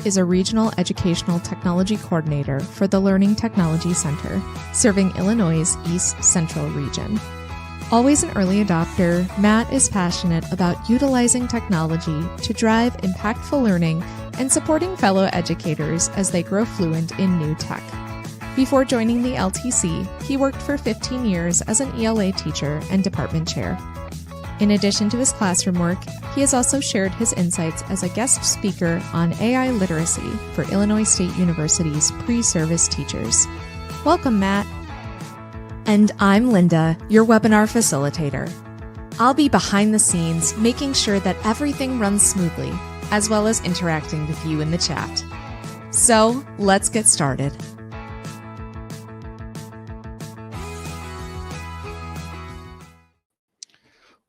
is a regional educational technology coordinator for the Learning Technology Center, serving Illinois' East Central region. Always an early adopter, Matt is passionate about utilizing technology to drive impactful learning and supporting fellow educators as they grow fluent in new tech. Before joining the LTC, he worked for 15 years as an ELA teacher and department chair. In addition to his classroom work, he has also shared his insights as a guest speaker on AI literacy for Illinois State University's pre-service teachers. Welcome, Matt. And I'm Linda, your webinar facilitator. I'll be behind the scenes, making sure that everything runs smoothly, as well as interacting with you in the chat. So let's get started.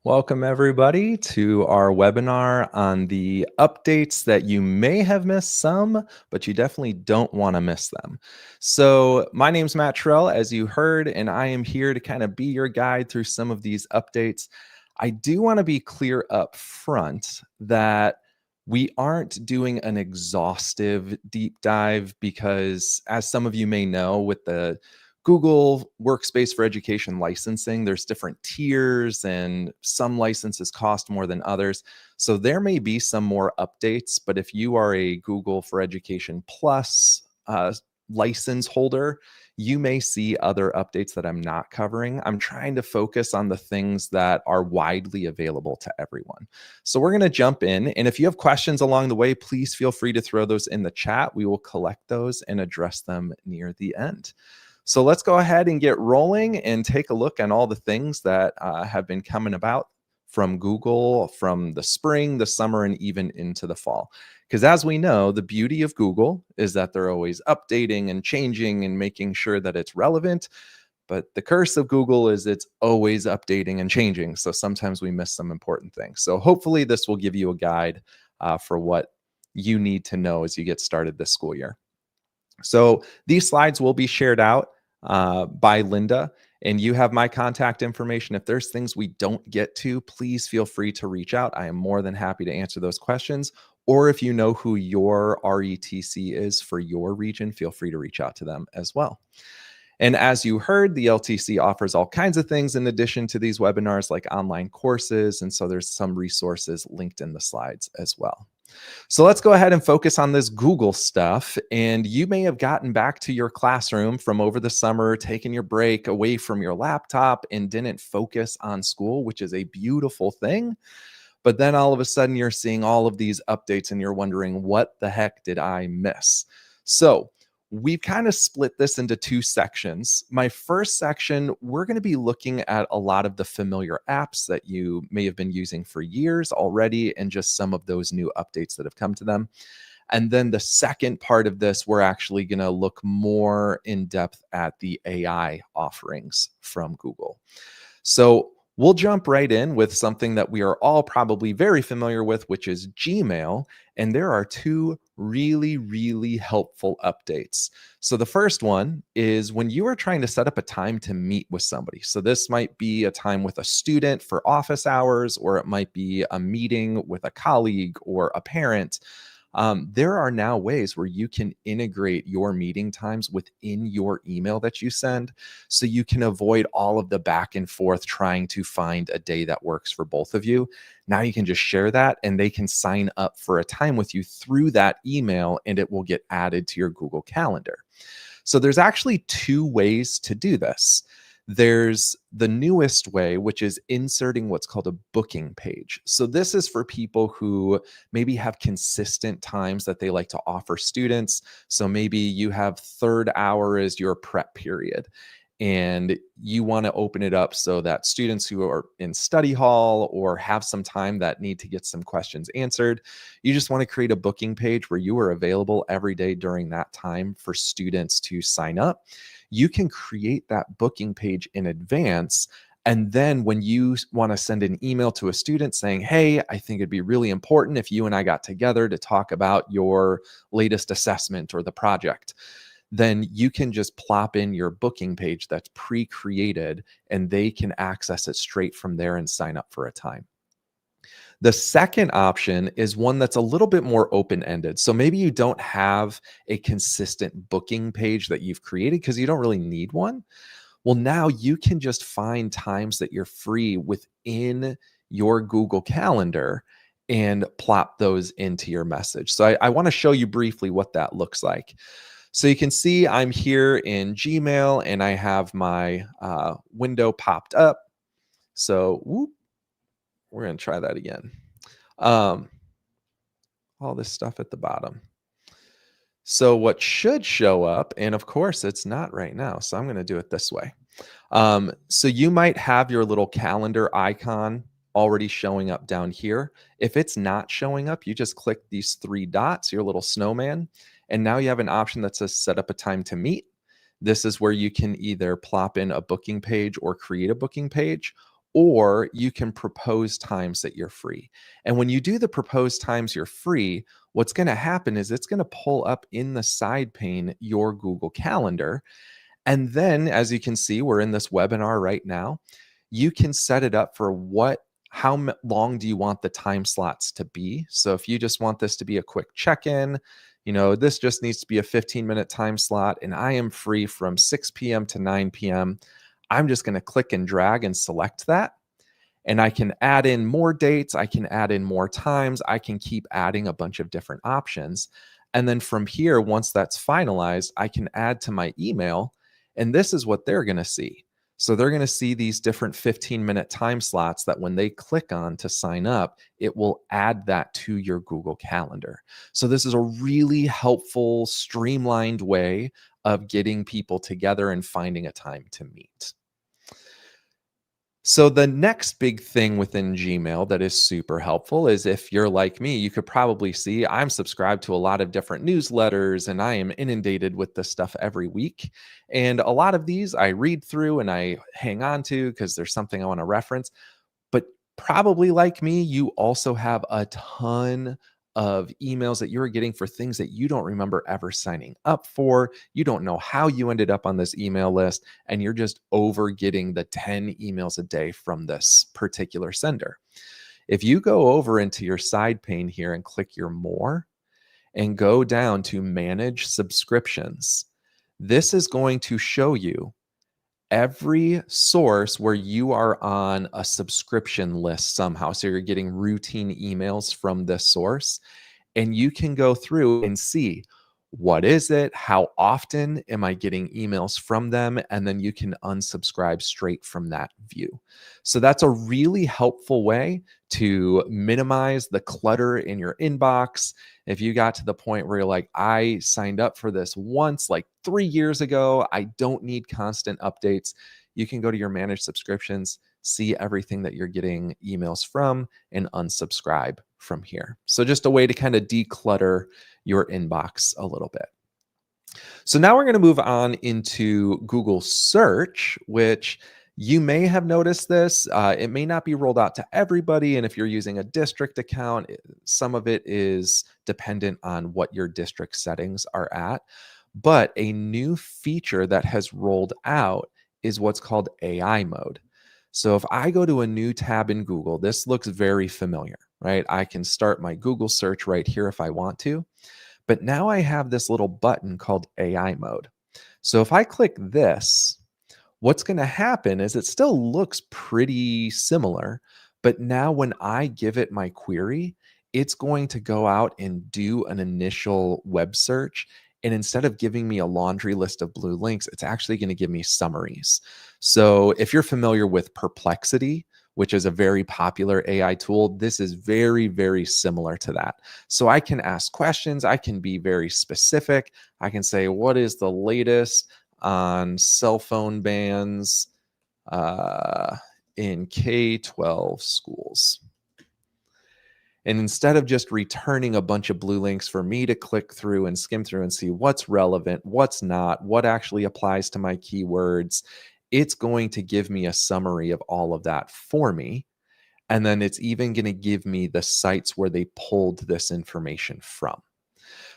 Welcome everybody to our webinar on the updates that you may have missed some, but you definitely don't want to miss them. So my name's Matt Terrell, as you heard, and I am here to kind of be your guide through some of these updates. I do want to be clear up front that we aren't doing an exhaustive deep dive because, as some of you may know, with the Google Workspace for Education licensing, there's different tiers and some licenses cost more than others. So there may be some more updates, but if you are a Google for Education Plus license holder, you may see other updates that I'm not covering. I'm trying to focus on the things that are widely available to everyone. So we're going to jump in. And if you have questions along the way, please feel free to throw those in the chat. We will collect those and address them near the end. So let's go ahead and get rolling and take a look at all the things that have been coming about from Google from the spring, the summer, and even into the fall. Because as we know, the beauty of Google is that they're always updating and changing and making sure that it's relevant. But the curse of Google is it's always updating and changing. So sometimes we miss some important things. So hopefully this will give you a guide for what you need to know as you get started this school year. So these slides will be shared out by Linda, and you have my contact information. If there's things we don't get to, please feel free to reach out. I am more than happy to answer those questions. Or if you know who your RETC is for your region, feel free to reach out to them as well. And as you heard, the LTC offers all kinds of things in addition to these webinars, like online courses. And so there's some resources linked in the slides as well. So let's go ahead and focus on this Google stuff. And you may have gotten back to your classroom from over the summer, taken your break away from your laptop and didn't focus on school, which is a beautiful thing. But then all of a sudden you're seeing all of these updates and you're wondering, what the heck did I miss? So we've kind of split this into two sections. My first section, we're going to be looking at a lot of the familiar apps that you may have been using for years already and just some of those new updates that have come to them. And then the second part of this, we're actually going to look more in depth at the AI offerings from Google. So we'll jump right in with something that we are all probably very familiar with, which is Gmail. And there are two really, really helpful updates. So the first one is when you are trying to set up a time to meet with somebody. So this might be a time with a student for office hours, or it might be a meeting with a colleague or a parent. There are now ways where you can integrate your meeting times within your email that you send, so you can avoid all of the back and forth trying to find a day that works for both of you. Now you can just share that and they can sign up for a time with you through that email, and it will get added to your Google Calendar. So there's actually two ways to do this. There's the newest way, which is inserting what's called a booking page. So this is for people who maybe have consistent times that they like to offer students. So maybe you have third hour as your prep period, and you want to open it up so that students who are in study hall or have some time that need to get some questions answered, you just want to create a booking page where you are available every day during that time for students to sign up. You can create that booking page in advance. And then when you want to send an email to a student saying, hey, I think it'd be really important if you and I got together to talk about your latest assessment or the project, then you can just plop in your booking page that's pre-created and they can access it straight from there and sign up for a time. The second option is one that's a little bit more open-ended. So maybe you don't have a consistent booking page that you've created because you don't really need one. Well, now you can just find times that you're free within your Google Calendar and plop those into your message. So I want to show you briefly what that looks like. So you can see I'm here in Gmail and I have my window popped up. So whoop, we're going to try that again. All this stuff at the bottom. So what should show up, and of course it's not right now, so I'm going to do it this way. So you might have your little calendar icon already showing up down here. If it's not showing up, you just click these three dots, your little snowman, and now you have an option that says set up a time to meet. This is where you can either plop in a booking page or create a booking page, or you can propose times that you're free. And when you do the proposed times you're free, what's going to happen is it's going to pull up in the side pane your Google Calendar. And then, as you can see, we're in this webinar right now. You can set it up for how long do you want the time slots to be? So if you just want this to be a quick check-in, this just needs to be a 15-minute time slot, and I am free from 6 p.m. to 9 p.m. I'm just going to click and drag and select that. And I can add in more dates. I can add in more times. I can keep adding a bunch of different options. And then from here, once that's finalized, I can add to my email. And this is what they're going to see. So they're going to see these different 15-minute time slots that when they click on to sign up, it will add that to your Google Calendar. So this is a really helpful, streamlined way of getting people together and finding a time to meet. So the next big thing within Gmail that is super helpful is if you're like me, you could probably see I'm subscribed to a lot of different newsletters and I am inundated with this stuff every week. And a lot of these I read through and I hang on to because there's something I want to reference. But probably like me, you also have a ton of emails that you're getting for things that you don't remember ever signing up for. You don't know how you ended up on this email list, and you're just over getting the 10 emails a day from this particular sender. If you go over into your side pane here and click your more and go down to manage subscriptions, this is going to show you every source where you are on a subscription list somehow. So you're getting routine emails from this source, and you can go through and see what is it, how often am I getting emails from them, and then you can unsubscribe straight from that view. So that's a really helpful way to minimize the clutter in your inbox. If you got to the point where you're like, I signed up for this once like 3 years ago, I don't need constant updates, you can go to your managed subscriptions, see everything that you're getting emails from, and unsubscribe from here. So just a way to kind of declutter your inbox a little bit. So now we're going to move on into Google Search, which you may have noticed this. It may not be rolled out to everybody. And if you're using a district account, some of it is dependent on what your district settings are at. But a new feature that has rolled out is what's called AI mode. So if I go to a new tab in Google, this looks very familiar, right? I can start my Google search right here if I want to. But now I have this little button called AI mode. So if I click this, what's going to happen is it still looks pretty similar, but now when I give it my query, it's going to go out and do an initial web search. And instead of giving me a laundry list of blue links, it's actually going to give me summaries. So if you're familiar with Perplexity, which is a very popular AI tool, this is very, very similar to that. So I can ask questions. I can be very specific. I can say, what is the latest on cell phone bans in K-12 schools? And instead of just returning a bunch of blue links for me to click through and skim through and see what's relevant, what's not, what actually applies to my keywords, it's going to give me a summary of all of that for me. And then it's even going to give me the sites where they pulled this information from.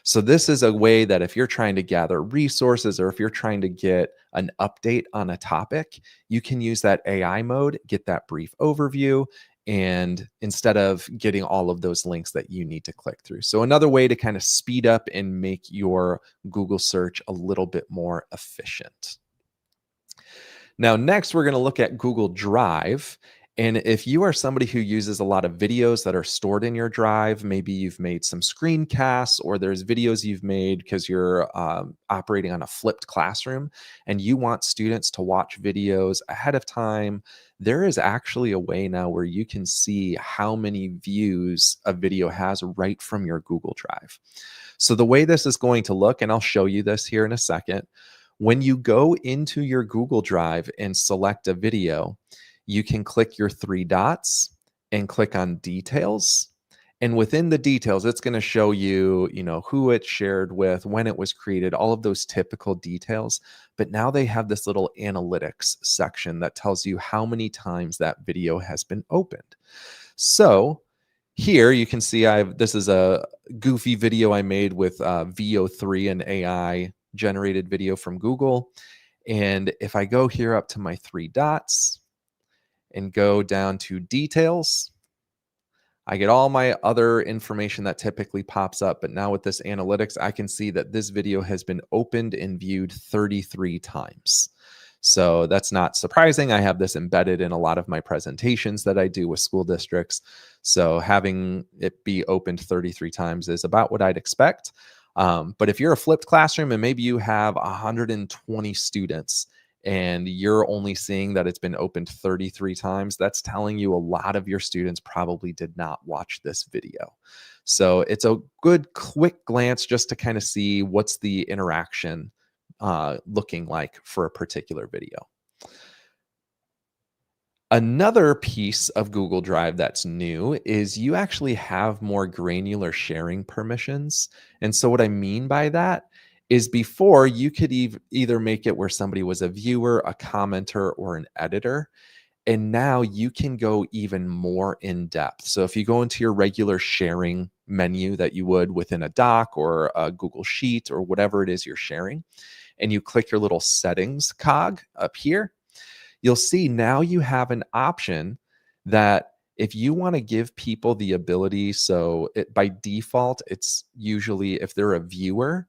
So this is a way that if you're trying to gather resources or if you're trying to get an update on a topic, you can use that AI mode, get that brief overview, and instead of getting all of those links that you need to click through. So another way to kind of speed up and make your Google search a little bit more efficient. Now, next, we're going to look at Google Drive. And if you are somebody who uses a lot of videos that are stored in your Drive, maybe you've made some screencasts or there's videos you've made because you're operating on a flipped classroom and you want students to watch videos ahead of time, there is actually a way now where you can see how many views a video has right from your Google Drive. So the way this is going to look, and I'll show you this here in a second, when you go into your Google Drive and select a video, you can click your three dots and click on details. And within the details, it's going to show you, who it's shared with, when it was created, all of those typical details. But now they have this little analytics section that tells you how many times that video has been opened. So here you can see this is a goofy video I made with VO3, an AI generated video from Google. And if I go here up to my three dots and go down to details, I get all my other information that typically pops up. But now with this analytics, I can see that this video has been opened and viewed 33 times. So that's not surprising. I have this embedded in a lot of my presentations that I do with school districts. So having it be opened 33 times is about what I'd expect. But if you're a flipped classroom and maybe you have 120 students and you're only seeing that it's been opened 33 times, that's telling you a lot of your students probably did not watch this video. So it's a good quick glance just to kind of see what's the interaction looking like for a particular video. Another piece of Google Drive that's new is you actually have more granular sharing permissions. And so what I mean by that is before you could either make it where somebody was a viewer, a commenter, or an editor. And now you can go even more in depth. So if you go into your regular sharing menu that you would within a doc or a Google Sheet or whatever it is you're sharing, and you click your little settings cog up here, you'll see now you have an option that if you want to give people the ability, so by default, it's usually if they're a viewer,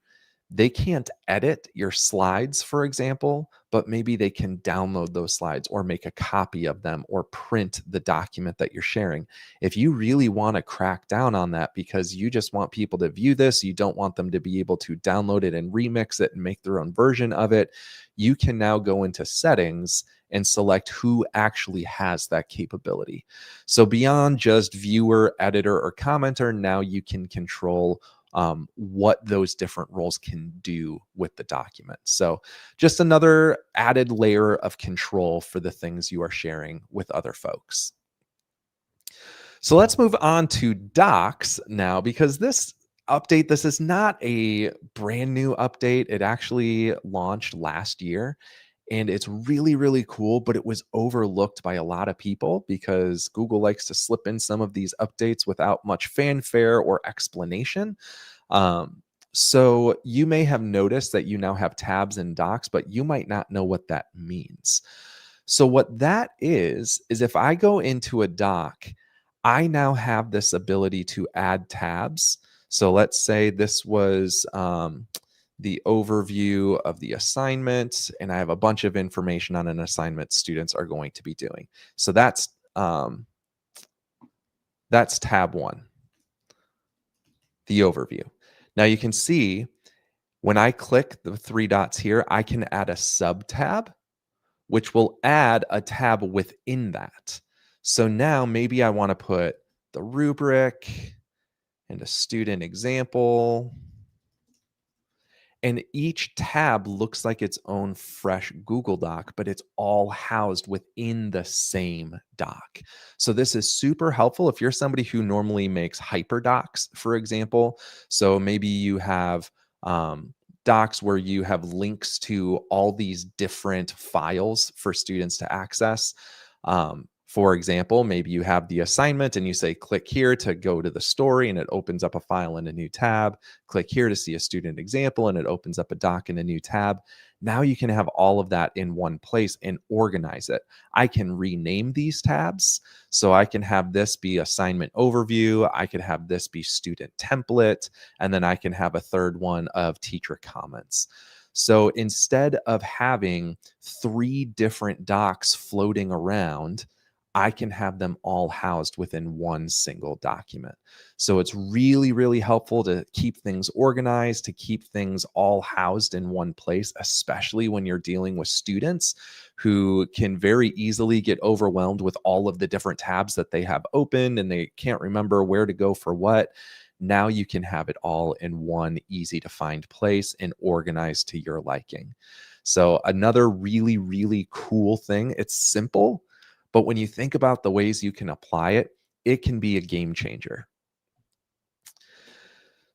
they can't edit your slides, for example, but maybe they can download those slides or make a copy of them or print the document that you're sharing. If you really want to crack down on that because you just want people to view this, you don't want them to be able to download it and remix it and make their own version of it, you can now go into settings and select who actually has that capability. So beyond just viewer, editor, or commenter, now you can control what those different roles can do with the document. So just another added layer of control for the things you are sharing with other folks. So let's move on to docs now, because this is not a brand new update. It actually launched last year. And it's really, really cool, but it was overlooked by a lot of people because Google likes to slip in some of these updates without much fanfare or explanation. So you may have noticed that you now have tabs in Docs, but you might not know what that means. So what that is if I go into a doc, I now have this ability to add tabs. So let's say this was the overview of the assignment, and I have a bunch of information on an assignment students are going to be doing. So that's tab 1, the overview. Now you can see when I click the three dots here, I can add a sub tab, which will add a tab within that. So now maybe I want to put the rubric and a student example. And each tab looks like its own fresh Google Doc, but it's all housed within the same doc. So this is super helpful if you're somebody who normally makes hyperdocs, for example. So maybe you have docs where you have links to all these different files for students to access. For example, maybe you have the assignment and you say, click here to go to the story, and it opens up a file in a new tab. Click here to see a student example, and it opens up a doc in a new tab. Now you can have all of that in one place and organize it. I can rename these tabs. So I can have this be assignment overview. I could have this be student template. And then I can have a third one of teacher comments. So instead of having 3 different docs floating around, I can have them all housed within one single document. So it's really, really helpful to keep things organized, to keep things all housed in one place, especially when you're dealing with students who can very easily get overwhelmed with all of the different tabs that they have open and they can't remember where to go for what. Now you can have it all in one easy to find place and organized to your liking. So another really, really cool thing, it's simple, but when you think about the ways you can apply it, it can be a game changer.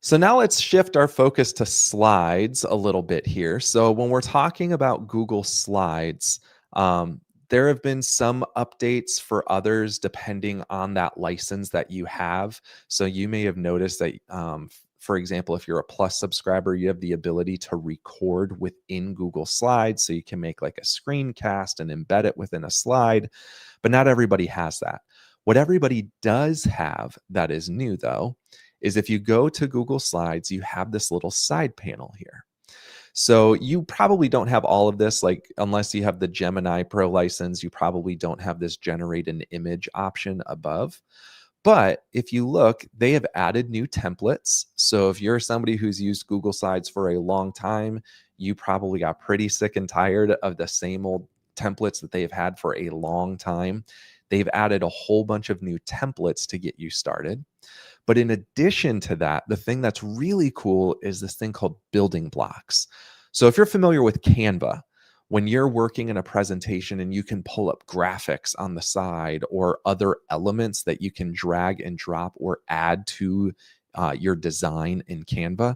So now let's shift our focus to slides a little bit here. So when we're talking about Google Slides, there have been some updates for others depending on that license that you have. So you may have noticed that, for example, if you're a Plus subscriber, you have the ability to record within Google Slides. So you can make like a screencast and embed it within a slide, but not everybody has that. What everybody does have that is new though, is if you go to Google Slides, you have this little side panel here. So you probably don't have all of this, like unless you have the Gemini Pro license, you probably don't have this generate an image option above. But if you look, they have added new templates. So if you're somebody who's used Google Slides for a long time, you probably got pretty sick and tired of the same old templates that they've had for a long time. They've added a whole bunch of new templates to get you started. But in addition to that, the thing that's really cool is this thing called building blocks. So if you're familiar with Canva, when you're working in a presentation and you can pull up graphics on the side or other elements that you can drag and drop or add to your design in Canva,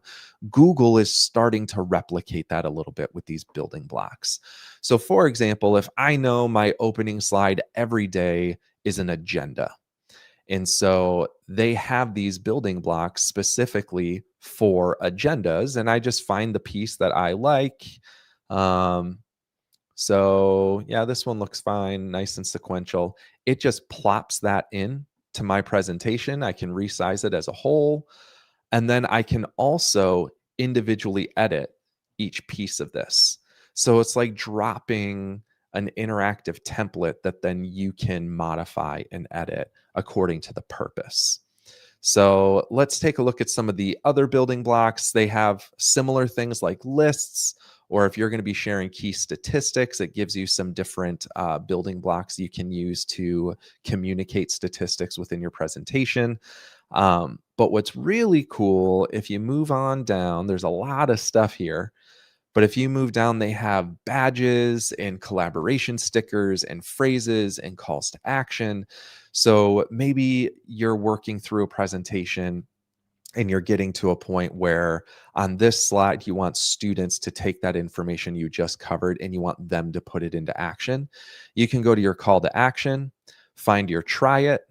Google is starting to replicate that a little bit with these building blocks. So for example, if I know my opening slide every day is an agenda, and so they have these building blocks specifically for agendas, and I just find the piece that I like. So yeah, this one looks fine, nice and sequential. It just plops that in to my presentation. I can resize it as a whole, and then I can also individually edit each piece of this. So it's like dropping an interactive template that then you can modify and edit according to the purpose. So let's take a look at some of the other building blocks. They have similar things like lists, or if you're going to be sharing key statistics, it gives you some different building blocks you can use to communicate statistics within your presentation. But what's really cool, if you move on down, there's a lot of stuff here. But if you move down, they have badges and collaboration stickers and phrases and calls to action. So maybe you're working through a presentation and you're getting to a point where on this slide, you want students to take that information you just covered and you want them to put it into action. You can go to your call to action, find your try it,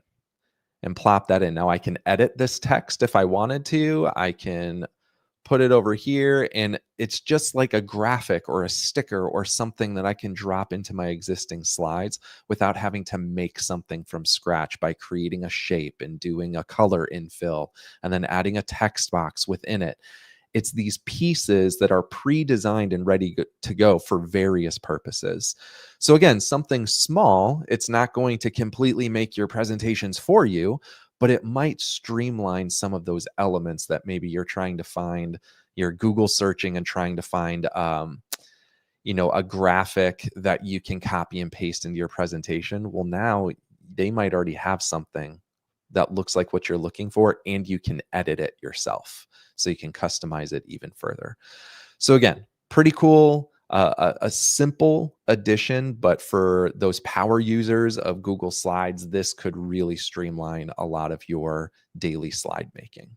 and plop that in. Now I can edit this text if I wanted to. I can put it over here, and it's just like a graphic or a sticker or something that I can drop into my existing slides without having to make something from scratch by creating a shape and doing a color infill and then adding a text box within it. It's these pieces that are pre-designed and ready to go for various purposes. So again, something small, it's not going to completely make your presentations for you, but it might streamline some of those elements that maybe you're trying to find. You're Google searching and trying to find, a graphic that you can copy and paste into your presentation. Well, now they might already have something that looks like what you're looking for, and you can edit it yourself. So you can customize it even further. So again, pretty cool. A simple addition, but for those power users of Google Slides, this could really streamline a lot of your daily slide making.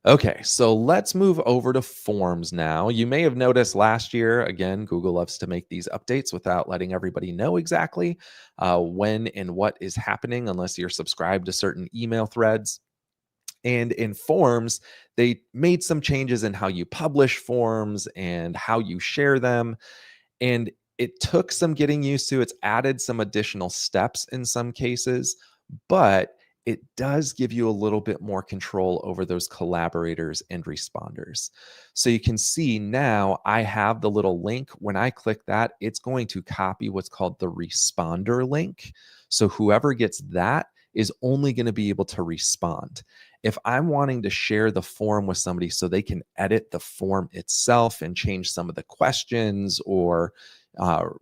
Okay, so let's move over to forms now. You may have noticed last year, again, Google loves to make these updates without letting everybody know exactly when and what is happening unless you're subscribed to certain email threads. And in forms, they made some changes in how you publish forms and how you share them. And it took some getting used to. It's added some additional steps in some cases, but it does give you a little bit more control over those collaborators and responders. So you can see now I have the little link. When I click that, it's going to copy what's called the responder link. So whoever gets that is only going to be able to respond. If I'm wanting to share the form with somebody so they can edit the form itself and change some of the questions or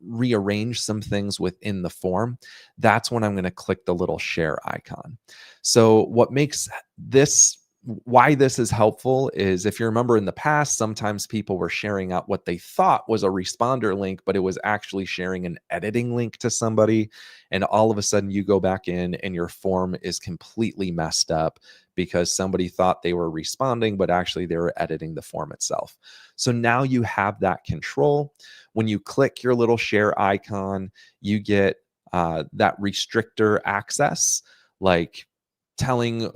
rearrange some things within the form, that's when I'm going to click the little share icon. So what makes this why this is helpful is if you remember in the past, sometimes people were sharing out what they thought was a responder link, but it was actually sharing an editing link to somebody. And all of a sudden you go back in and your form is completely messed up because somebody thought they were responding, but actually they were editing the form itself. So now you have that control. When you click your little share icon, you get that restrictor access, like telling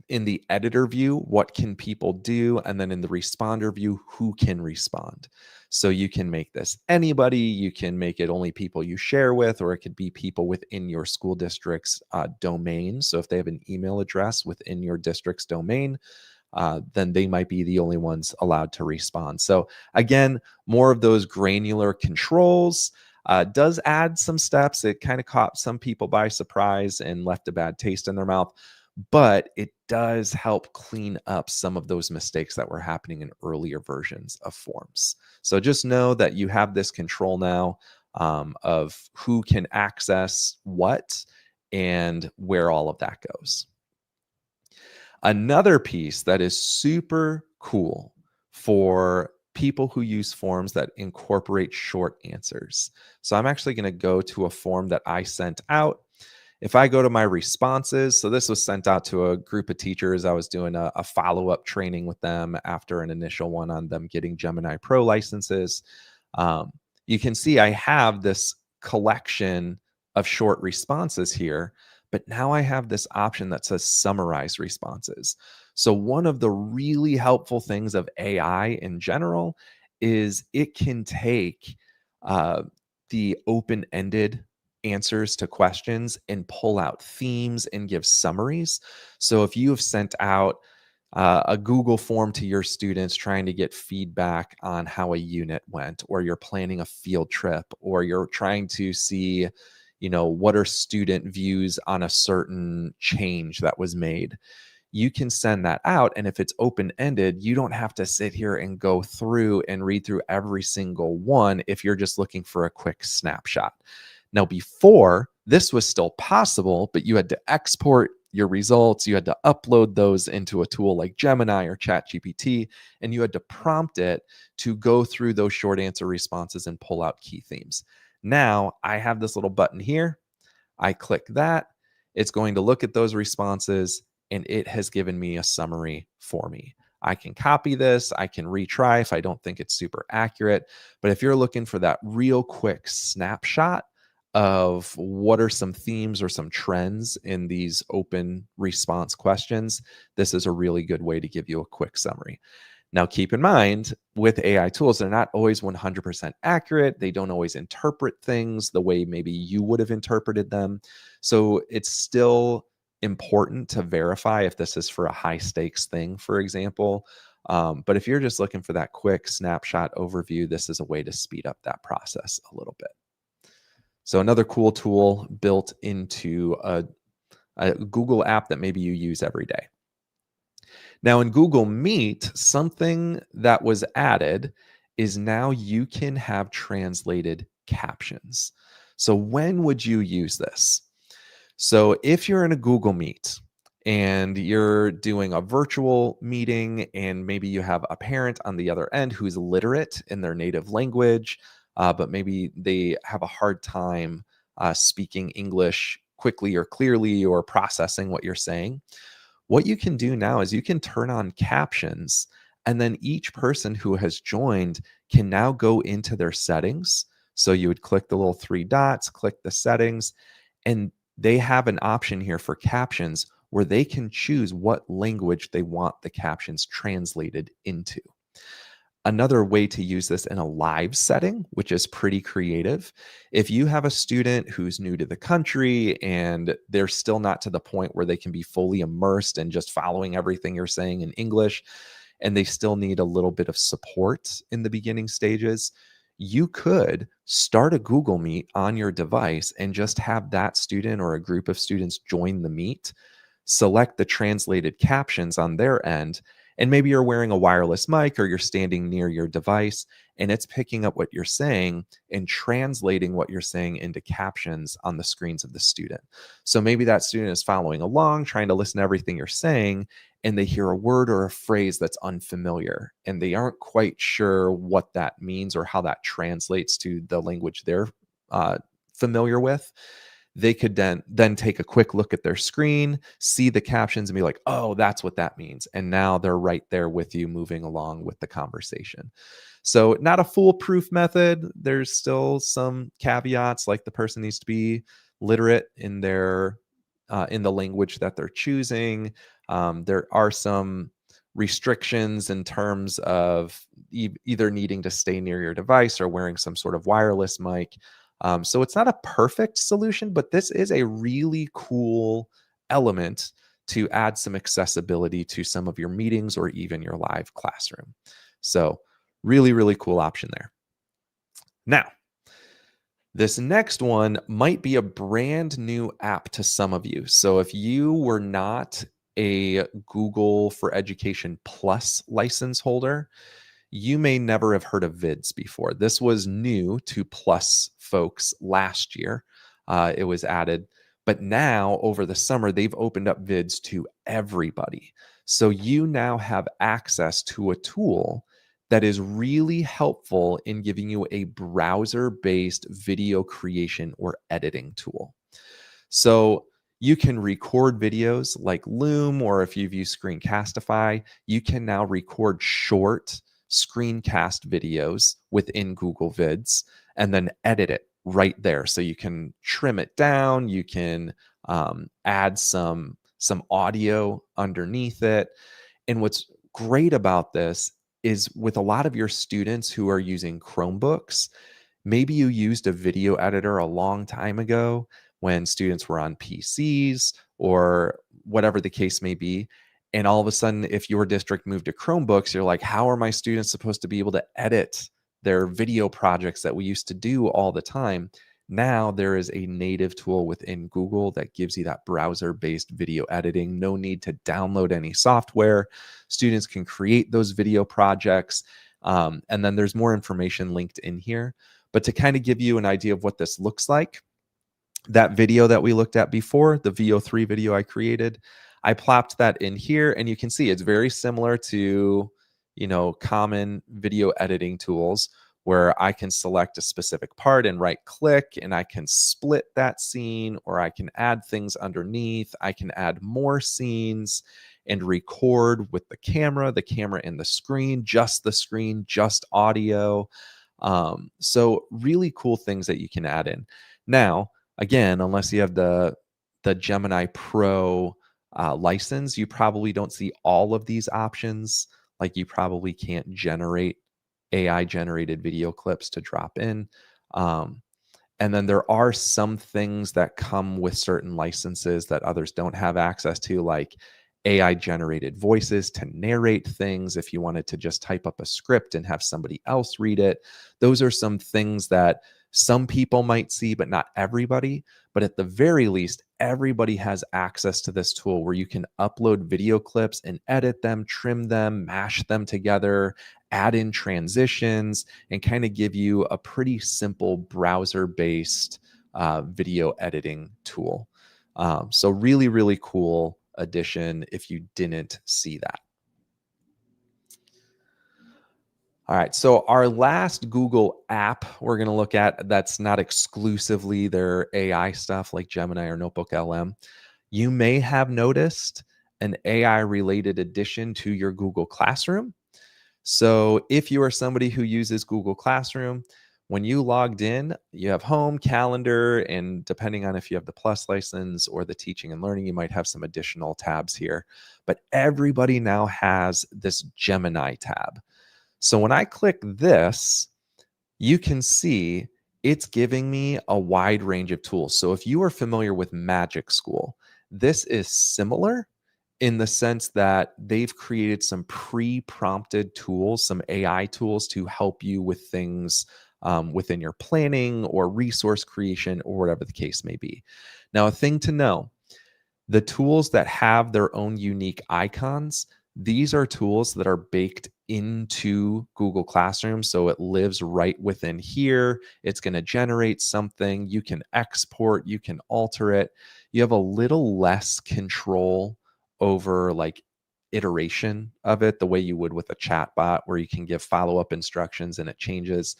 in the editor view what can people do, and then in the responder view who can respond. So you can make this anybody, you can make it only people you share with, or it could be people within your school district's domain. So if they have an email address within your district's domain, then they might be the only ones allowed to respond. So again, more of those granular controls. Does add some steps. It kind of caught some people by surprise and left a bad taste in their mouth, but it does help clean up some of those mistakes that were happening in earlier versions of forms. So just know that you have this control now of who can access what and where all of that goes. Another piece that is super cool for people who use forms that incorporate short answers. So I'm actually going to go to a form that I sent out. If I go to my responses, so this was sent out to a group of teachers. I was doing a follow-up training with them after an initial one on them getting Gemini Pro licenses. You can see I have this collection of short responses here, but now I have this option that says summarize responses. So one of the really helpful things of AI in general is it can take the open-ended answers to questions and pull out themes and give summaries. So if you have sent out a Google form to your students trying to get feedback on how a unit went, or you're planning a field trip, or you're trying to see, what are student views on a certain change that was made, you can send that out. And if it's open-ended, you don't have to sit here and go through and read through every single one if you're just looking for a quick snapshot. Now, before, this was still possible, but you had to export your results. You had to upload those into a tool like Gemini or ChatGPT, and you had to prompt it to go through those short answer responses and pull out key themes. Now, I have this little button here. I click that. It's going to look at those responses, and it has given me a summary for me. I can copy this. I can retry if I don't think it's super accurate. But if you're looking for that real quick snapshot of what are some themes or some trends in these open response questions, this is a really good way to give you a quick summary. Now, keep in mind, with AI tools, they're not always 100% accurate. They don't always interpret things the way maybe you would have interpreted them. So it's still important to verify if this is for a high stakes thing, for example. But if you're just looking for that quick snapshot overview, this is a way to speed up that process a little bit. So another cool tool built into a Google app that maybe you use every day. Now in Google Meet, something that was added is now you can have translated captions. So when would you use this? So if you're in a Google Meet and you're doing a virtual meeting and maybe you have a parent on the other end who's literate in their native language, but maybe they have a hard time speaking English quickly or clearly or processing what you're saying. What you can do now is you can turn on captions, and then each person who has joined can now go into their settings. So you would click the little three dots, click the settings, and they have an option here for captions where they can choose what language they want the captions translated into. Another way to use this in a live setting, which is pretty creative, if you have a student who's new to the country and they're still not to the point where they can be fully immersed and just following everything you're saying in English, and they still need a little bit of support in the beginning stages, you could start a Google Meet on your device and just have that student or a group of students join the meet, select the translated captions on their end, and maybe you're wearing a wireless mic or you're standing near your device and it's picking up what you're saying and translating what you're saying into captions on the screens of the student. So maybe that student is following along, trying to listen to everything you're saying, and they hear a word or a phrase that's unfamiliar and they aren't quite sure what that means or how that translates to the language they're familiar with. They could then take a quick look at their screen, see the captions, and be like, oh, that's what that means. And now they're right there with you, moving along with the conversation. So not a foolproof method. There's still some caveats, like the person needs to be literate in their in the language that they're choosing. There are some restrictions in terms of either needing to stay near your device or wearing some sort of wireless mic. So it's not a perfect solution, but this is a really cool element to add some accessibility to some of your meetings or even your live classroom. So really, really cool option there. Now, this next one might be a brand new app to some of you. So if you were not a Google for Education Plus license holder, you may never have heard of Vids before. This was new to Plus folks last year. It was added, but now over the summer, they've opened up Vids to everybody. So you now have access to a tool that is really helpful in giving you a browser-based video creation or editing tool. So you can record videos like Loom, or if you've used Screencastify, you can now record short screencast videos within Google Vids and then edit it right there. So you can trim it down, you can add some audio underneath it. And what's great about this is with a lot of your students who are using Chromebooks, maybe you used a video editor a long time ago when students were on PCs or whatever the case may be. And all of a sudden, if your district moved to Chromebooks, you're like, how are my students supposed to be able to edit their video projects that we used to do all the time? Now there is a native tool within Google that gives you that browser-based video editing. No need to download any software. Students can create those video projects. And then there's more information linked in here. But to kind of give you an idea of what this looks like, that video that we looked at before, the VO3 video I created, I plopped that in here, and you can see it's very similar to, common video editing tools where I can select a specific part and right click, and I can split that scene, or I can add things underneath. I can add more scenes and record with the camera and the screen, just audio. So really cool things that you can add in. Now, again, unless you have the Gemini Pro license, you probably don't see all of these options. Like you probably can't generate AI generated video clips to drop in. And then there are some things that come with certain licenses that others don't have access to, like AI generated voices to narrate things. If you wanted to just type up a script and have somebody else read it, those are some things that some people might see, but not everybody. But at the very least, everybody has access to this tool where you can upload video clips and edit them, trim them, mash them together, add in transitions, and kind of give you a pretty simple browser-based video editing tool. So really, really cool addition if you didn't see that. All right, so our last Google app we're going to look at that's not exclusively their AI stuff like Gemini or NotebookLM. You may have noticed an AI related addition to your Google Classroom. So if you are somebody who uses Google Classroom, when you logged in, you have home, calendar, and depending on if you have the Plus license or the teaching and learning, you might have some additional tabs here. But everybody now has this Gemini tab. So when I click this, you can see it's giving me a wide range of tools. So if you are familiar with Magic School, this is similar in the sense that they've created some pre-prompted tools, some AI tools to help you with things within your planning or resource creation or whatever the case may be. Now, a thing to know, the tools that have their own unique icons, these are tools that are baked into Google Classroom. So it lives right within here. It's going to generate something. You can export, you can alter it. You have a little less control over like iteration of it, the way you would with a chat bot where you can give follow-up instructions and it changes.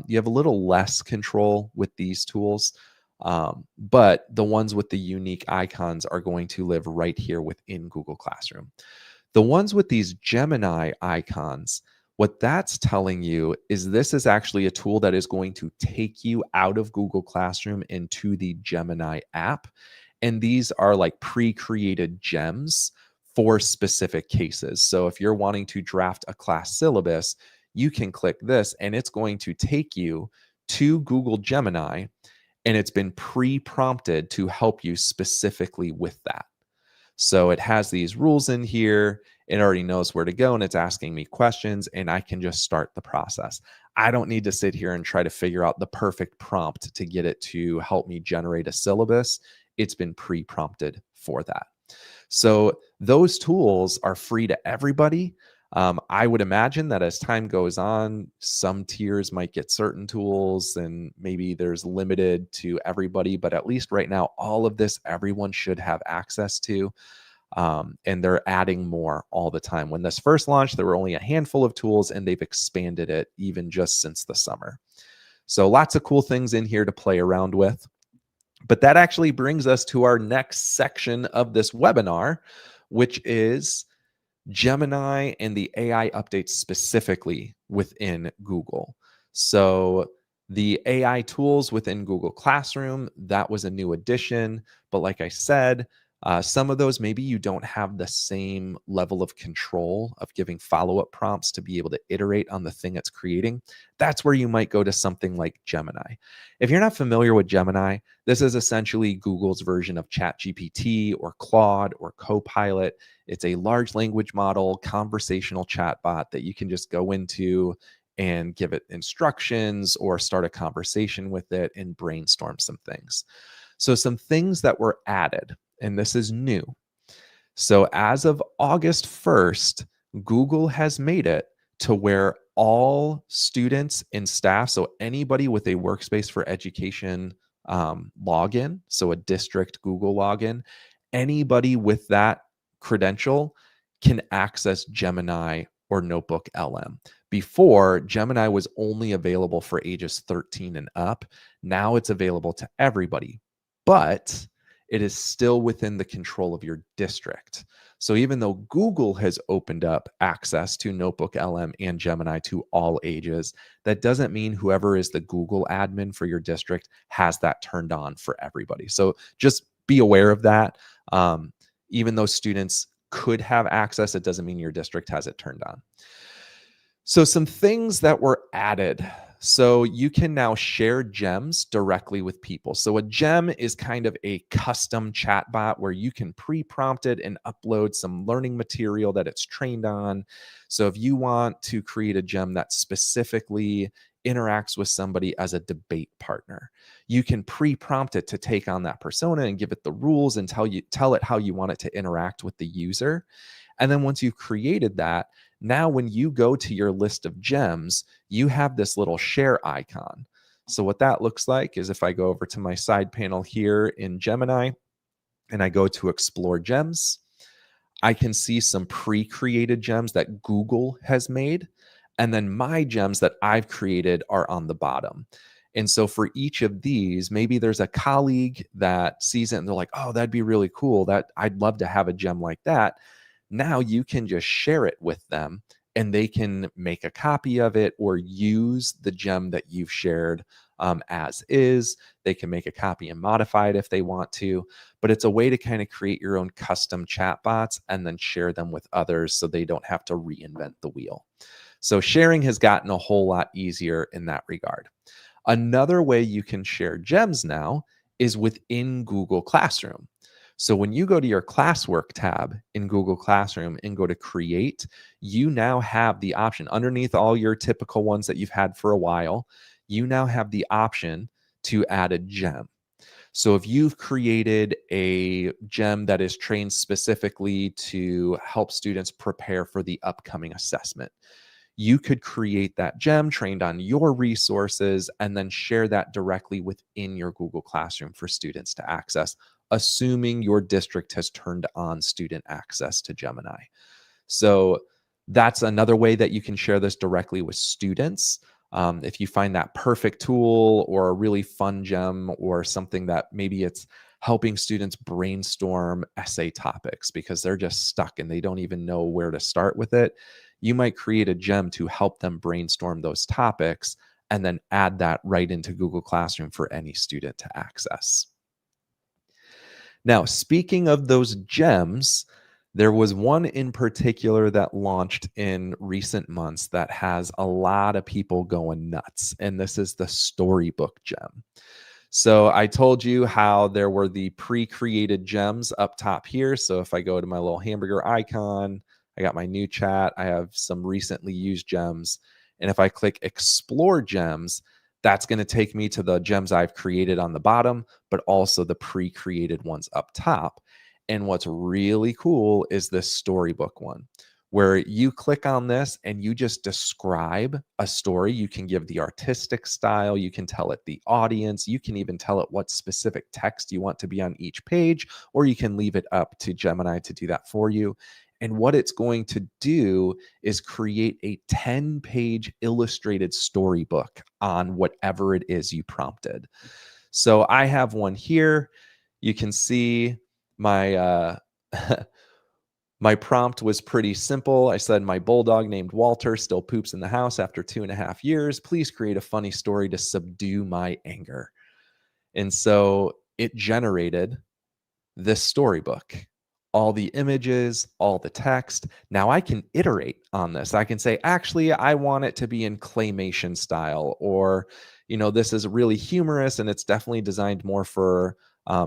You have a little less control with these tools. But the ones with the unique icons are going to live right here within Google Classroom. The ones with these Gemini icons, what that's telling you is this is actually a tool that is going to take you out of Google Classroom into the Gemini app. And these are like pre-created gems for specific cases. So if you're wanting to draft a class syllabus, you can click this and it's going to take you to Google Gemini, and it's been pre-prompted to help you specifically with that. So it has these rules in here. It already knows where to go and it's asking me questions and I can just start the process. I don't need to sit here and try to figure out the perfect prompt to get it to help me generate a syllabus. It's been pre-prompted for that. So those tools are free to everybody. I would imagine that as time goes on, some tiers might get certain tools and maybe there's limited to everybody, but at least right now, all of this, everyone should have access to. And they're adding more all the time. When this first launched, there were only a handful of tools and they've expanded it even just since the summer. So lots of cool things in here to play around with. But that actually brings us to our next section of this webinar, which is Gemini and the AI updates specifically within Google. So the AI tools within Google Classroom, that was a new addition. But like I said, some of those, maybe you don't have the same level of control of giving follow-up prompts to be able to iterate on the thing it's creating. That's where you might go to something like Gemini. If you're not familiar with Gemini, this is essentially Google's version of ChatGPT or Claude or Copilot. It's a large language model, conversational chatbot that you can just go into and give it instructions or start a conversation with it and brainstorm some things. So some things that were added, and this is new. So as of August 1st, Google has made it to where all students and staff, so anybody with a Workspace for Education login, so a district Google login, anybody with that credential can access Gemini or NotebookLM. Before, Gemini was only available for ages 13 and up. Now it's available to everybody, but it is still within the control of your district. So even though Google has opened up access to NotebookLM and Gemini to all ages, that doesn't mean whoever is the Google admin for your district has that turned on for everybody. So just be aware of that. Even though students could have access, it doesn't mean your district has it turned on. So some things that were added. So you can now share gems directly with people. So a gem is kind of a custom chatbot where you can pre-prompt it and upload some learning material that it's trained on. So if you want to create a gem that specifically interacts with somebody as a debate partner, you can pre-prompt it to take on that persona and give it the rules and tell it how you want it to interact with the user. And then once you've created that, now when you go to your list of gems, you have this little share icon. So what that looks like is if I go over to my side panel here in Gemini and I go to explore gems, I can see some pre-created gems that Google has made. And then my gems that I've created are on the bottom. And so for each of these, maybe there's a colleague that sees it and they're like, oh, that'd be really cool. I'd love to have a gem like that. Now you can just share it with them and they can make a copy of it or use the gem that you've shared as is. They can make a copy and modify it if they want to, but it's a way to kind of create your own custom chatbots and then share them with others so they don't have to reinvent the wheel. So sharing has gotten a whole lot easier in that regard. Another way you can share gems now is within Google Classroom. So when you go to your classwork tab in Google Classroom and go to create, you now have the option underneath all your typical ones that you've had for a while. You now have the option to add a gem. So if you've created a gem that is trained specifically to help students prepare for the upcoming assessment, you could create that gem trained on your resources and then share that directly within your Google Classroom for students to access, assuming your district has turned on student access to Gemini. So that's another way that you can share this directly with students. If you find that perfect tool or a really fun gem or something that maybe it's helping students brainstorm essay topics because they're just stuck and they don't even know where to start with it, you might create a gem to help them brainstorm those topics and then add that right into Google Classroom for any student to access. Now, speaking of those gems, there was one in particular that launched in recent months that has a lot of people going nuts, and this is the storybook gem. So I told you how there were the pre-created gems up top here. So if I go to my little hamburger icon, I got my new chat, I have some recently used gems. And if I click explore gems, that's going to take me to the gems I've created on the bottom, but also the pre-created ones up top. And what's really cool is this storybook one, where you click on this and you just describe a story. You can give the artistic style, you can tell it the audience, you can even tell it what specific text you want to be on each page, or you can leave it up to Gemini to do that for you. And what it's going to do is create a 10-page illustrated storybook on whatever it is you prompted. So I have one here. You can see my my prompt was pretty simple. I said, my bulldog named Walter still poops in the house after 2.5 years. Please create a funny story to subdue my anger. And so it generated this storybook, all the images, all the text. Now I can iterate on this. I can say, actually, I want it to be in claymation style, or, this is really humorous and it's definitely designed more for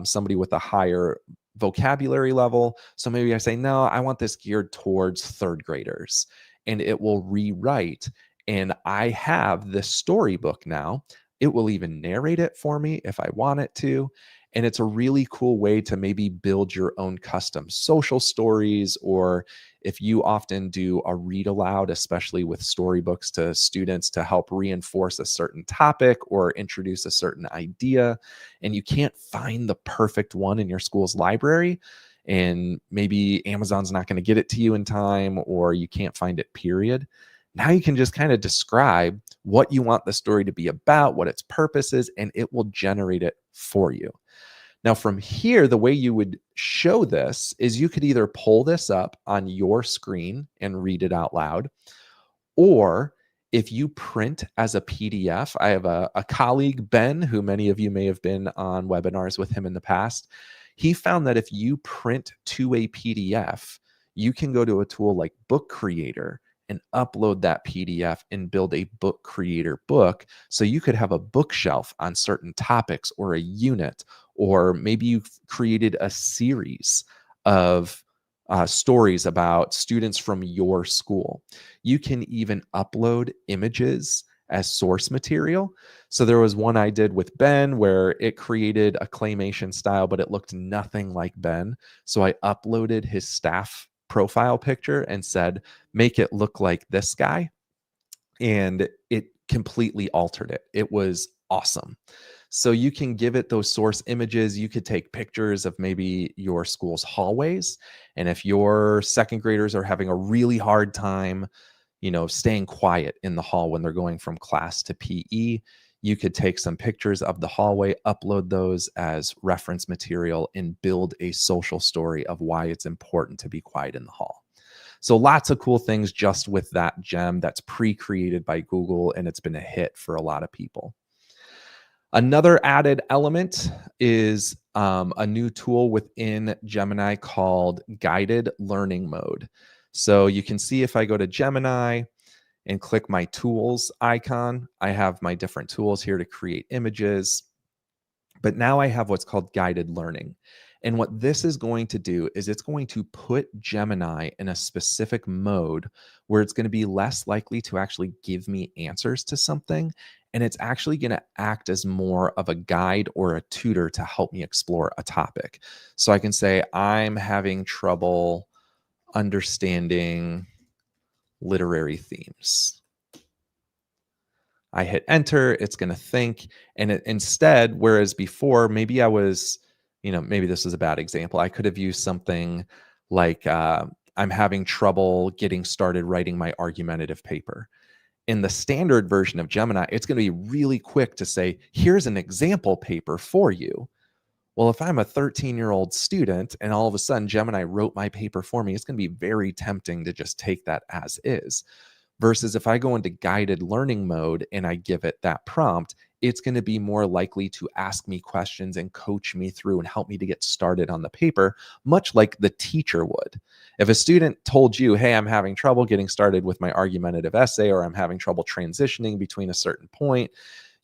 somebody with a higher vocabulary level. So maybe I say, no, I want this geared towards third graders, and it will rewrite. And I have this storybook now. It will even narrate it for me if I want it to. And it's a really cool way to maybe build your own custom social stories, or if you often do a read aloud, especially with storybooks to students to help reinforce a certain topic or introduce a certain idea, and you can't find the perfect one in your school's library, and maybe Amazon's not going to get it to you in time, or you can't find it, period. Now you can just kind of describe what you want the story to be about, what its purpose is, and it will generate it for you. Now, from here, the way you would show this is you could either pull this up on your screen and read it out loud, or if you print as a PDF, I have a colleague, Ben, who many of you may have been on webinars with him in the past. He found that if you print to a PDF, you can go to a tool like Book Creator and upload that PDF and build a Book Creator book. So you could have a bookshelf on certain topics, or a unit, or maybe you've created a series of stories about students from your school. You can even upload images as source material. So there was one I did with Ben where it created a claymation style, but it looked nothing like Ben. So I uploaded his staff profile picture and said, make it look like this guy. And it completely altered it. It was awesome. So you can give it those source images. You could take pictures of maybe your school's hallways. And if your second graders are having a really hard time, staying quiet in the hall when they're going from class to PE, You could take some pictures of the hallway, upload those as reference material, and build a social story of why it's important to be quiet in the hall. So lots of cool things just with that gem that's pre-created by Google, and it's been a hit for a lot of people. Another added element is a new tool within Gemini called guided learning mode. So you can see if I go to Gemini and click my tools icon, I have my different tools here to create images. But now I have what's called guided learning. And what this is going to do is it's going to put Gemini in a specific mode where it's going to be less likely to actually give me answers to something. And it's actually going to act as more of a guide or a tutor to help me explore a topic. So I can say, I'm having trouble understanding literary themes. I hit enter, it's going to think. And instead, whereas before, maybe I was, maybe this is a bad example. I could have used something like, I'm having trouble getting started writing my argumentative paper. In the standard version of Gemini, it's going to be really quick to say, here's an example paper for you. Well, if I'm a 13-year-old student and all of a sudden Gemini wrote my paper for me, it's going to be very tempting to just take that as is. Versus if I go into guided learning mode and I give it that prompt, it's going to be more likely to ask me questions and coach me through and help me to get started on the paper, much like the teacher would. If a student told you, hey, I'm having trouble getting started with my argumentative essay, or I'm having trouble transitioning between a certain point,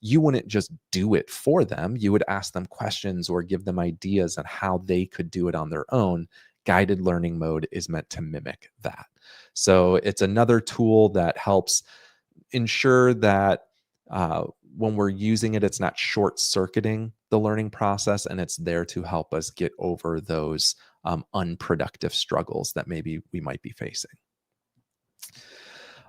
you wouldn't just do it for them. You would ask them questions or give them ideas on how they could do it on their own. Guided learning mode is meant to mimic that. So it's another tool that helps ensure that when we're using it, it's not short-circuiting the learning process, and it's there to help us get over those unproductive struggles that maybe we might be facing.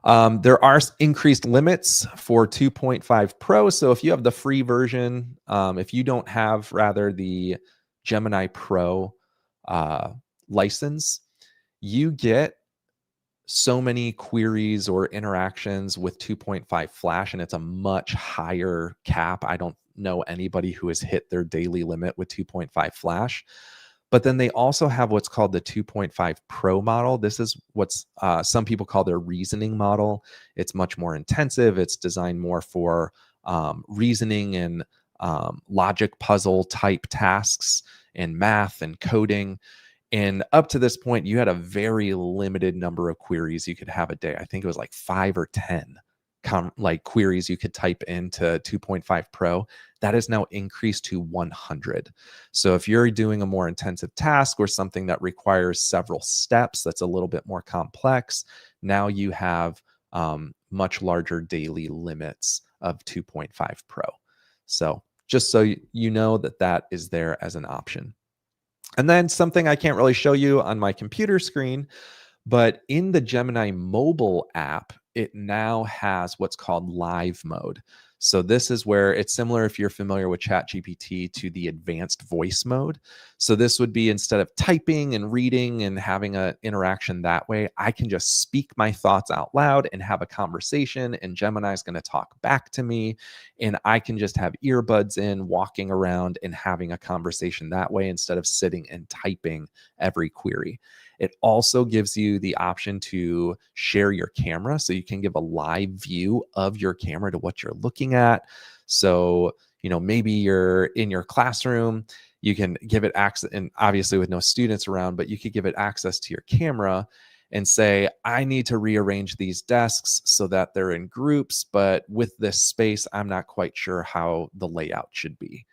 There are increased limits for 2.5 Pro. So if you have the free version, if you don't have the Gemini Pro license, you get so many queries or interactions with 2.5 Flash, and it's a much higher cap. I don't know anybody who has hit their daily limit with 2.5 Flash. But then they also have what's called the 2.5 Pro model. This is what's some people call their reasoning model. It's much more intensive. It's designed more for reasoning and logic puzzle type tasks and math and coding. And up to this point, you had a very limited number of queries you could have a day. I think it was like 5 or 10 queries you could type into 2.5 Pro. That is now increased to 100. So if you're doing a more intensive task or something that requires several steps, that's a little bit more complex, now you have much larger daily limits of 2.5 Pro. So just so you know that is there as an option. And then something I can't really show you on my computer screen, but in the Gemini mobile app, it now has what's called live mode. So this is where it's similar, if you're familiar with ChatGPT, to the advanced voice mode. So this would be, instead of typing and reading and having an interaction that way, I can just speak my thoughts out loud and have a conversation, and Gemini is going to talk back to me, and I can just have earbuds in, walking around and having a conversation that way instead of sitting and typing every query. It also gives you the option to share your camera, so you can give a live view of your camera to what you're looking at. So, maybe you're in your classroom, you can give it access, and obviously with no students around, but you could give it access to your camera and say, I need to rearrange these desks so that they're in groups, but with this space, I'm not quite sure how the layout should be.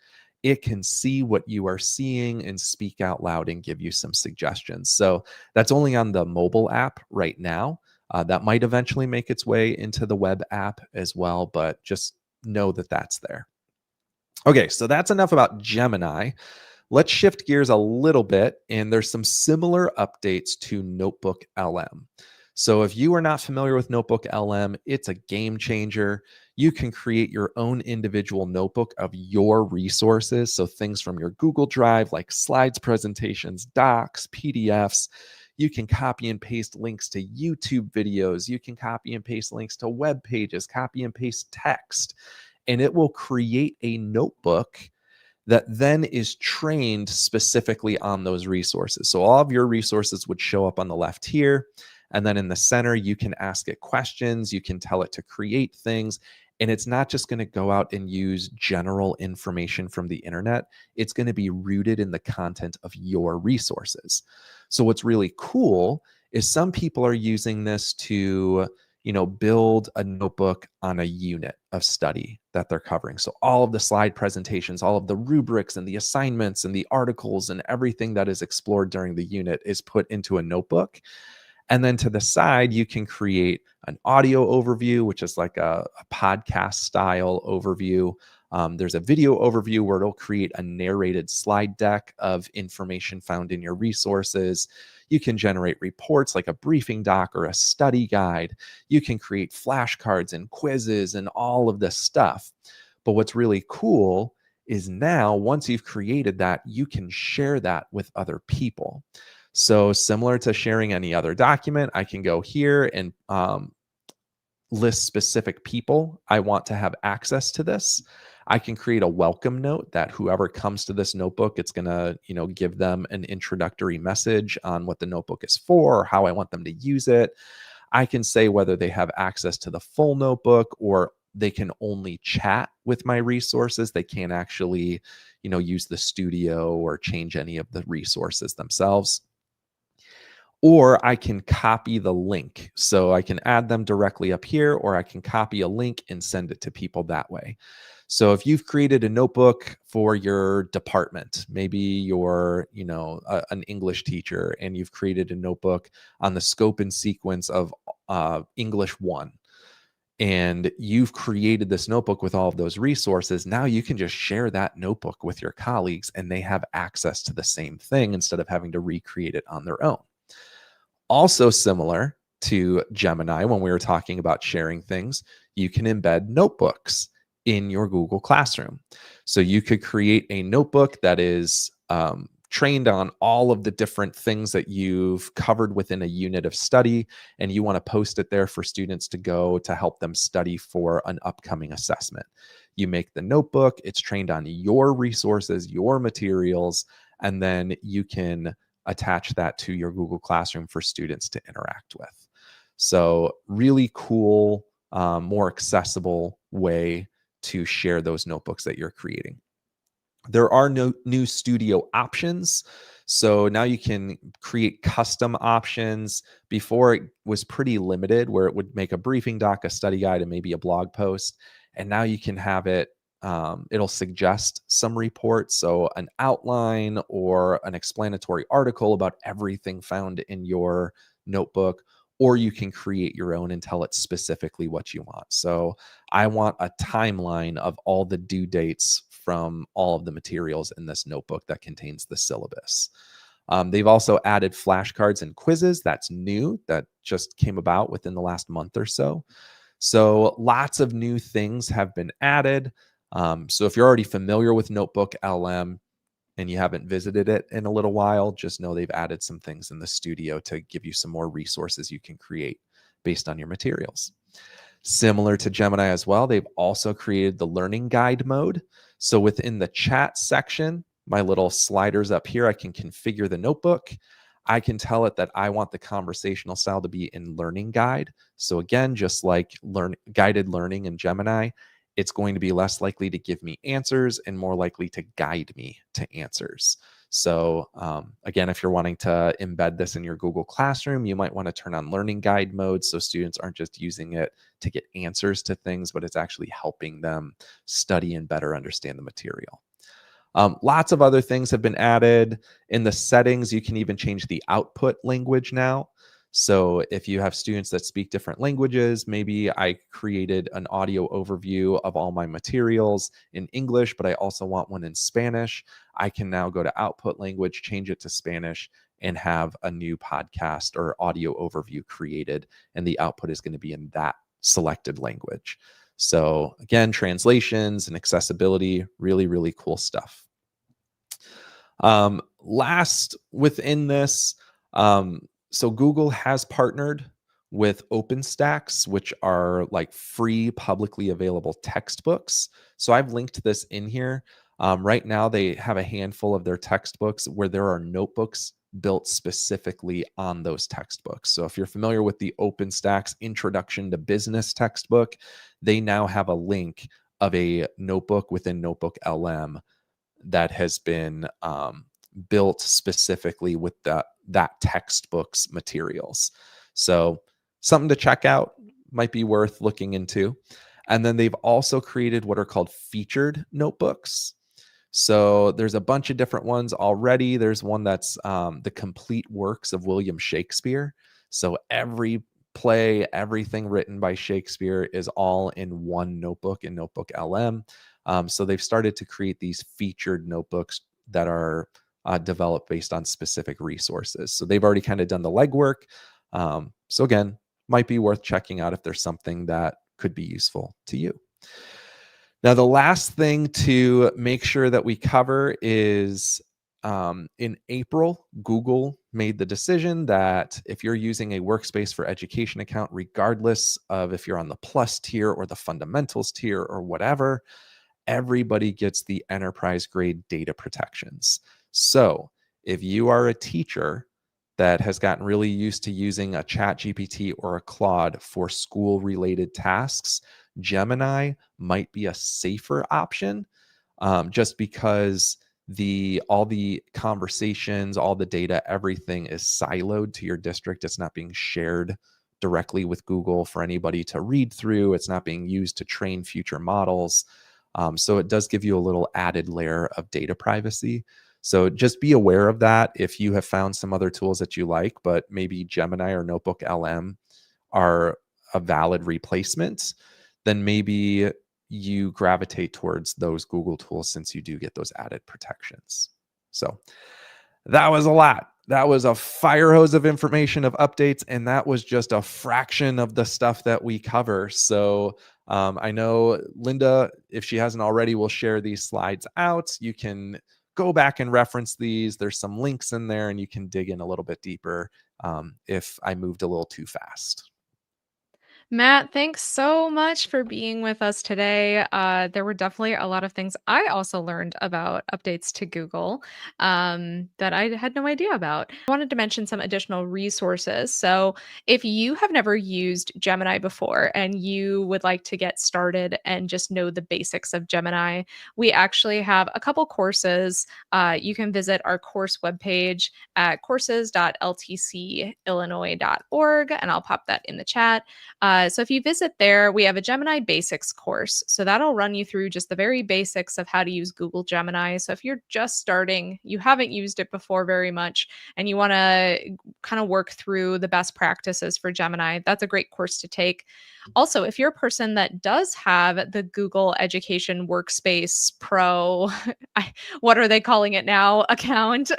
It can see what you are seeing and speak out loud and give you some suggestions. So that's only on the mobile app right now. That might eventually make its way into the web app as well, but just know that that's there. Okay, so that's enough about Gemini. Let's shift gears a little bit, and there's some similar updates to NotebookLM. So if you are not familiar with NotebookLM, it's a game changer. You can create your own individual notebook of your resources. So things from your Google Drive, like slides, presentations, docs, PDFs. You can copy and paste links to YouTube videos. You can copy and paste links to web pages, copy and paste text. and it will create a notebook that then is trained specifically on those resources. So all of your resources would show up on the left here. And then in the center, you can ask it questions. You can tell it to create things. And it's not just going to go out and use general information from the internet. It's going to be rooted in the content of your resources. So what's really cool is some people are using this to build a notebook on a unit of study that they're covering. So all of the slide presentations, all of the rubrics and the assignments and the articles and everything that is explored during the unit is put into a notebook. And then to the side, you can create an audio overview, which is like a podcast style overview. There's a video overview where it'll create a narrated slide deck of information found in your resources. You can generate reports like a briefing doc or a study guide. You can create flashcards and quizzes and all of this stuff. But what's really cool is now, once you've created that, you can share that with other people. So similar to sharing any other document, I can go here and list specific people I want to have access to this. I can create a welcome note that whoever comes to this notebook, it's going to, give them an introductory message on what the notebook is for, or how I want them to use it. I can say whether they have access to the full notebook or they can only chat with my resources. They can't actually, use the studio or change any of the resources themselves. Or I can copy the link. So I can add them directly up here, or I can copy a link and send it to people that way. So if you've created a notebook for your department, maybe you're, an English teacher, and you've created a notebook on the scope and sequence of English 1, and you've created this notebook with all of those resources, now you can just share that notebook with your colleagues and they have access to the same thing instead of having to recreate it on their own. Also similar to Gemini, when we were talking about sharing things, you can embed notebooks in your Google Classroom. So you could create a notebook that is trained on all of the different things that you've covered within a unit of study, and you want to post it there for students to go to help them study for an upcoming assessment. You make the notebook, it's trained on your resources, your materials, and then you can attach that to your Google Classroom for students to interact with. So really cool, more accessible way to share those notebooks that you're creating. There are no new studio options. So now you can create custom options. Before, it was pretty limited, where it would make a briefing doc, a study guide, and maybe a blog post. And now you can have it, it'll suggest some reports. So an outline or an explanatory article about everything found in your notebook, or you can create your own and tell it specifically what you want. So I want a timeline of all the due dates from all of the materials in this notebook that contains the syllabus. They've also added flashcards and quizzes. That's new. That just came about within the last month or so. So lots of new things have been added. So if you're already familiar with NotebookLM and you haven't visited it in a little while, just know they've added some things in the studio to give you some more resources you can create based on your materials. Similar to Gemini as well, they've also created the learning guide mode. So within the chat section, my little sliders up here, I can configure the notebook. I can tell it that I want the conversational style to be in learning guide. So again, just like guided learning in Gemini, it's going to be less likely to give me answers and more likely to guide me to answers. So again, if you're wanting to embed this in your Google Classroom, you might want to turn on learning guide mode so students aren't just using it to get answers to things, but it's actually helping them study and better understand the material. Lots of other things have been added. In the settings, you can even change the output language now. So if you have students that speak different languages, maybe I created an audio overview of all my materials in English, but I also want one in Spanish. I can now go to output language, change it to Spanish, and have a new podcast or audio overview created. And the output is going to be in that selected language. So again, translations and accessibility, really, really cool stuff. Last within this, so Google has partnered with OpenStax, which are like free publicly available textbooks. So I've linked this in here. Right now, they have a handful of their textbooks where there are notebooks built specifically on those textbooks. So if you're familiar with the OpenStax Introduction to Business textbook, they now have a link of a notebook within NotebookLM that has been built specifically with that textbook's materials. So something to check out, might be worth looking into. And then they've also created what are called featured notebooks. So there's a bunch of different ones already. There's one that's the complete works of William Shakespeare. So every play, everything written by Shakespeare is all in one notebook in NotebookLM. So they've started to create these featured notebooks that are developed based on specific resources. So they've already kind of done the legwork. So again, might be worth checking out if there's something that could be useful to you. Now, the last thing to make sure that we cover is in April, Google made the decision that if you're using a Workspace for Education account, regardless of if you're on the Plus tier or the Fundamentals tier or whatever, everybody gets the enterprise grade data protections. So if you are a teacher that has gotten really used to using a ChatGPT or a Claude for school-related tasks, Gemini might be a safer option, just because all the conversations, all the data, everything is siloed to your district. It's not being shared directly with Google for anybody to read through. It's not being used to train future models. So it does give you a little added layer of data privacy. So just be aware of that if you have found some other tools that you like, but maybe Gemini or NotebookLM are a valid replacement, then maybe you gravitate towards those Google tools since you do get those added protections. So that was a lot. That was a fire hose of information, of updates, and that was just a fraction of the stuff that we cover. So I know Linda, if she hasn't already, will share these slides out. You can go back and reference these. There's some links in there, and you can dig in a little bit deeper if I moved a little too fast. Matt, thanks so much for being with us today. There were definitely a lot of things I also learned about updates to Google that I had no idea about. I wanted to mention some additional resources. So, if you have never used Gemini before and you would like to get started and just know the basics of Gemini, we actually have a couple courses. You can visit our course webpage at courses.ltcillinois.org, and I'll pop that in the chat. So if you visit there, we have a Gemini basics course. So that'll run you through just the very basics of how to use Google Gemini. So if you're just starting, you haven't used it before very much, and you want to kind of work through the best practices for Gemini, that's a great course to take. Also, if you're a person that does have the Google Education Workspace Pro, what are they calling it now, account?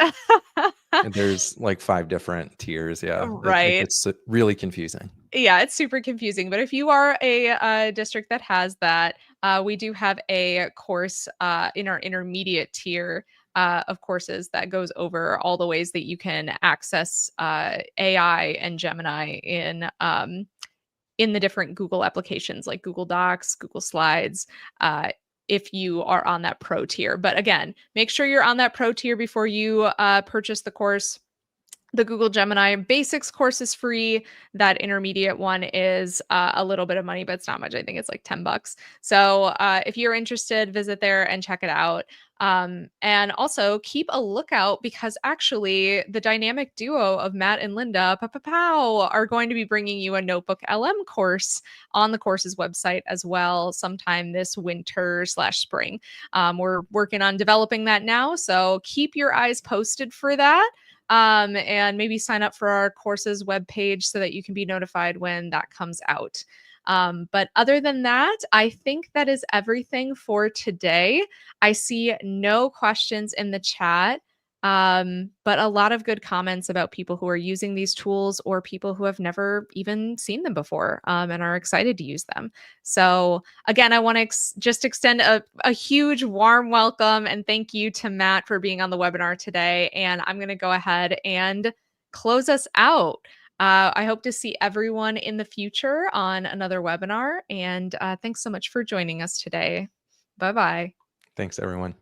And there's like 5 different tiers. Yeah, it Right. gets really confusing. Yeah, it's super confusing. But if you are a district that has that, we do have a course in our intermediate tier of courses that goes over all the ways that you can access AI and Gemini in the different Google applications like Google Docs, Google Slides. If you are on that pro tier. But again, make sure you're on that pro tier before you purchase the course. The Google Gemini Basics course is free. That intermediate one is a little bit of money, but it's not much. I think it's like $10. So if you're interested, visit there and check it out. And also keep a lookout because actually the dynamic duo of Matt and Linda are going to be bringing you a NotebookLM course on the course's website as well sometime this winter/spring. We're working on developing that now, so keep your eyes posted for that. And maybe sign up for our courses webpage so that you can be notified when that comes out. But other than that, I think that is everything for today. I see no questions in the chat, but a lot of good comments about people who are using these tools or people who have never even seen them before and are excited to use them. So again, I want to just extend a huge warm welcome and thank you to Matt for being on the webinar today. And I'm going to go ahead and close us out. I hope to see everyone in the future on another webinar. And thanks so much for joining us today. Bye-bye. Thanks, everyone.